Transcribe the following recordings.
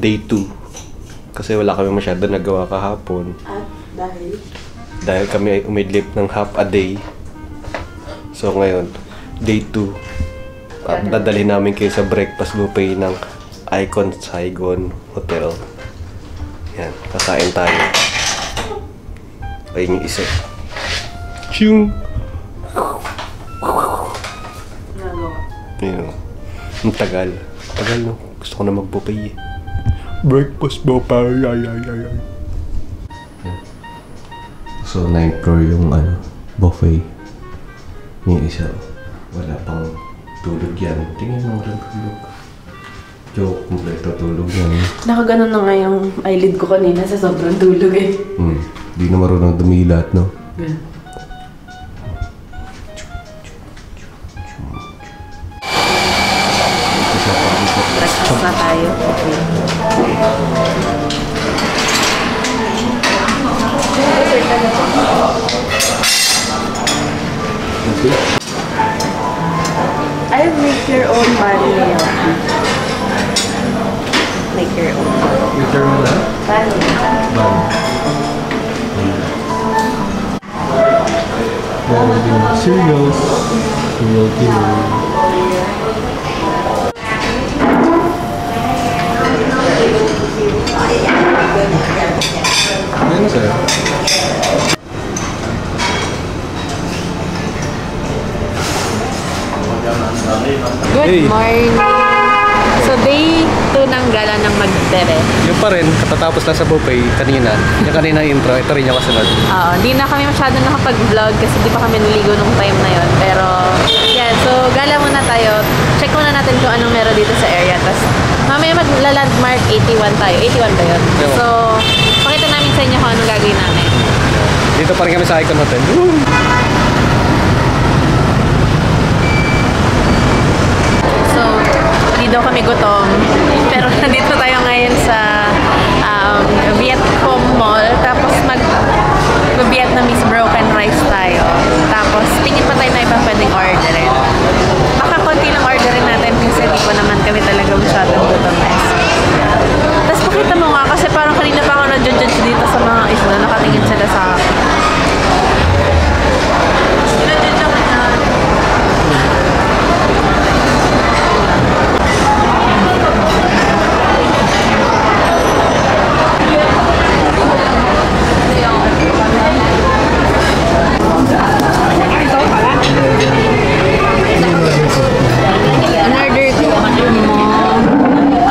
day 2. Kasi wala kami masyado nagawa kahapon. At dahil? Dahil kami ay umidlip ng half a day. So ngayon, day 2. At dadalhin namin kayo sa breakfast buffet ng Icon Saigon Hotel. Yan, kakain tayo. Ayun yung isa. Ching! Ayun. Ang tagal. Tagal, no? Gusto ko na mag-buffet eh. Breakfast buffet. Ay. So, 9th floor yung buffet. Yung isa. Wala pang tulog yan. Tingnan mo rin tulog. Joke, kompleto tulog yan. Nakaganon na nga yung eyelid ko kanina sa sobrang tulog eh. Di na marunong dumilat, no? Yeah. Breakfast na tayo. I'll make your own body. Make your own. Make your own, ha? Body. Meron din cereals. Cereal din. Yan sa'yo. Good morning! So day 2 ng gala ng Magdere. Yung pa rin, katatapos lang sa buffet kanina. Yung kanina intro, ito rin yung kasunod. Oo, hindi na kami masyado nakapag-vlog kasi di pa kami naligo nung time na yon. Pero, yeah, so gala muna tayo. Check muna natin kung anong meron dito sa area. Tapos, mamaya magla-landmark 81 tayo. 81 ba yun? Yeah. So, pakita namin sa inyo kung anong gagawin namin. Dito pa rin kami sa Icon Hotel. So, hindi daw kami gutom. Pero nandito tayo ngayon sa Vietcom Mall. Tapos mag-Vietnamese broken rice tayo. Tapos pingin pa tayo na ibang pwedeng orderin. Baka konti lang orderin natin kasi hindi ko naman kami talaga masyadong gutom guys. Tapos pakita mo nga kasi parang kanina pa ako na-judge dito sa mga isla. Nakatingin sila sa akin. Sinadjudge ako na.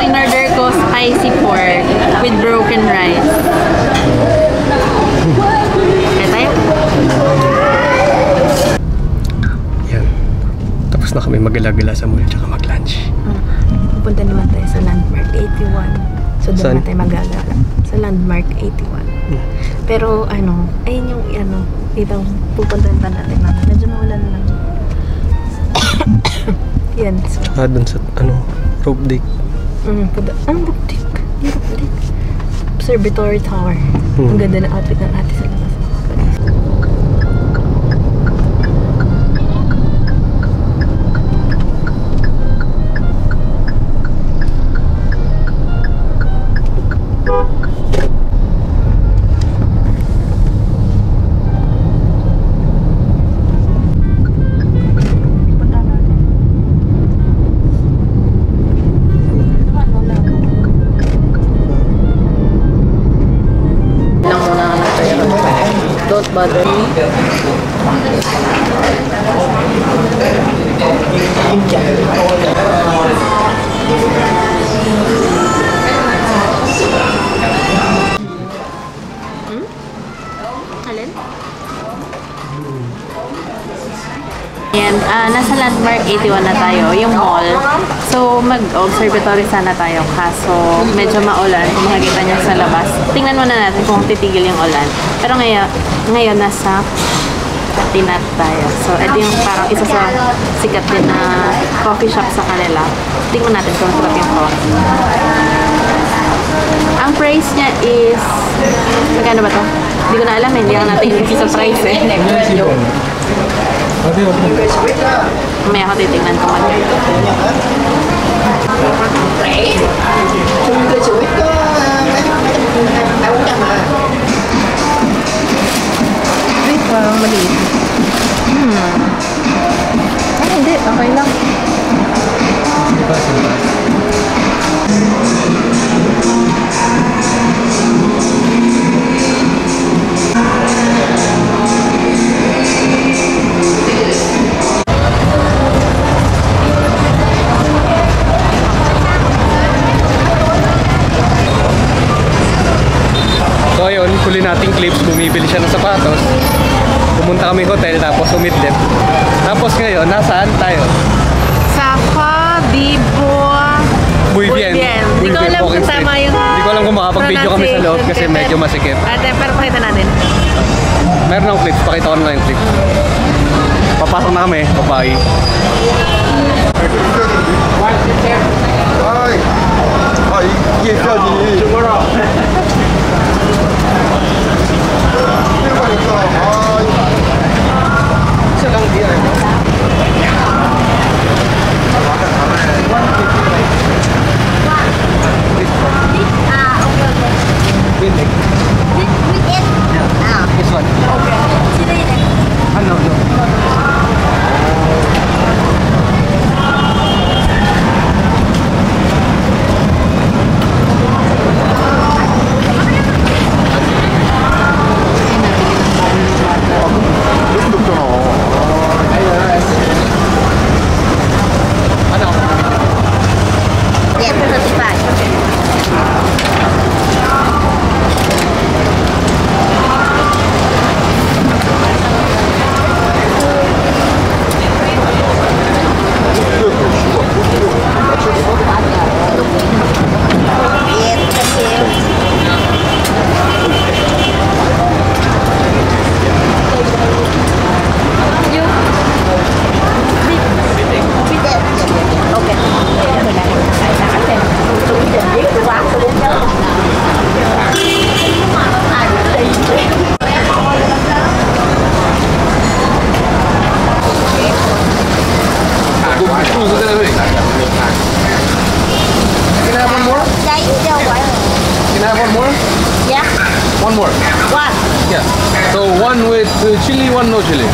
In-order ko spicy pork with broken rice. Kaya tayo? Yan. Tapos na kami mag-gala-gala sa mall tsaka mag-lunch. Pupunta naman tayo sa Landmark 81. So doon Saan? na tayo mag-gala. Sa Landmark 81. Pero ayun yung dito pupuntahan pa natin natin. Medyo maulan lang. Yan. So, Tsaka dun sa, rope deck. rope deck? Yung rope deck. Observatory Tower. Ang ganda na outfit ng ate sa labas. Don't bother me. Alin? Ayan, nasa Landmark 81 na tayo, yung mall. So, mag-observatory sana tayo, kaso medyo maulan. Kung makikita niyo sa labas. Tingnan muna natin kung titigil yung ulan. Pero ngayon nasa Katinat tayo. So, ito yung parang isa sa sikat din na coffee shop sa kanila. Tingnan natin kung sarap yung coffee. Ang price niya is... Magkano ba to? Hindi ko na alam eh. Hindi lang natin yung sa price eh. Mamaya ako titignan ko magkano. Ay, parang maliit. Ay, hindi. Okay lang. So ayun, huli nating clips, bumibili siya ng sapatos. Pumunta kami hotel, tapos umidlip. Tapos ngayon, nasaan tayo? Sa Bibo. Buivien. Hindi ko alam kung tama yung Hindi ko alam kung makapag-video kami sa loob kasi medyo masikip. Pero pakita natin. Meron akong clips, pakita ko na lang yung clips. Papasok na kami, bye-bye. Ay, 이게 뼈지. One more. One. Yeah. So one with chili, one no chili.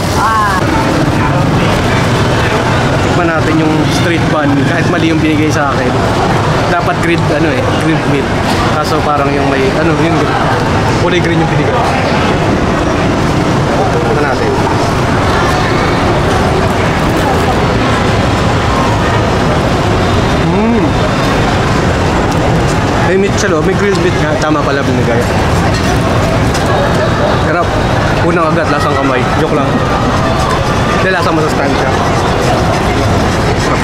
Tikman natin yung street bun. Kahit mali yung binigay sa akin. Dapat grilled meat. Kaso parang yung may yung kulay green yung binigay. Tikman natin. May meat sa loob, may grilled meat nga. Tama pala binigay. Sarap. Unang agad, lasang kamay. Joke lang. Hindi, lasang masustansya. Sarap.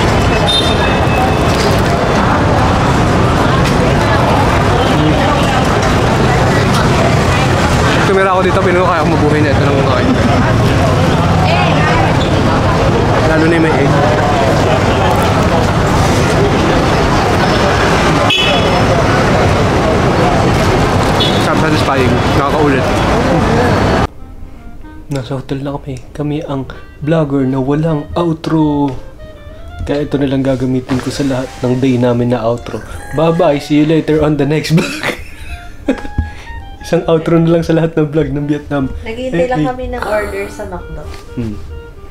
Tumira ako dito, pinuha kaya akong mabuhay na ito ng kain. Lalo na yung may egg. Satisfying, nakakaulit. Nasa hotel na kami. Kami ang vlogger na walang outro. Kaya ito nalang gagamitin ko sa lahat ng day namin na outro. Bye-bye, see you later on the next vlog. Isang outro na lang sa lahat ng vlog ng Vietnam. Naghihintay lang kami ng order sa McDo.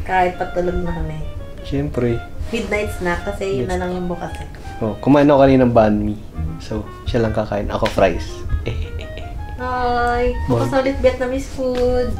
Kahit patulog na kami. Siyempre. Midnight snack kasi yun na lang yung bukas eh. Oh, kumain ako kanina ng banh mi. So, siya lang kakain. Ako fries. Hi! Bukas na ulit Vietnamese food!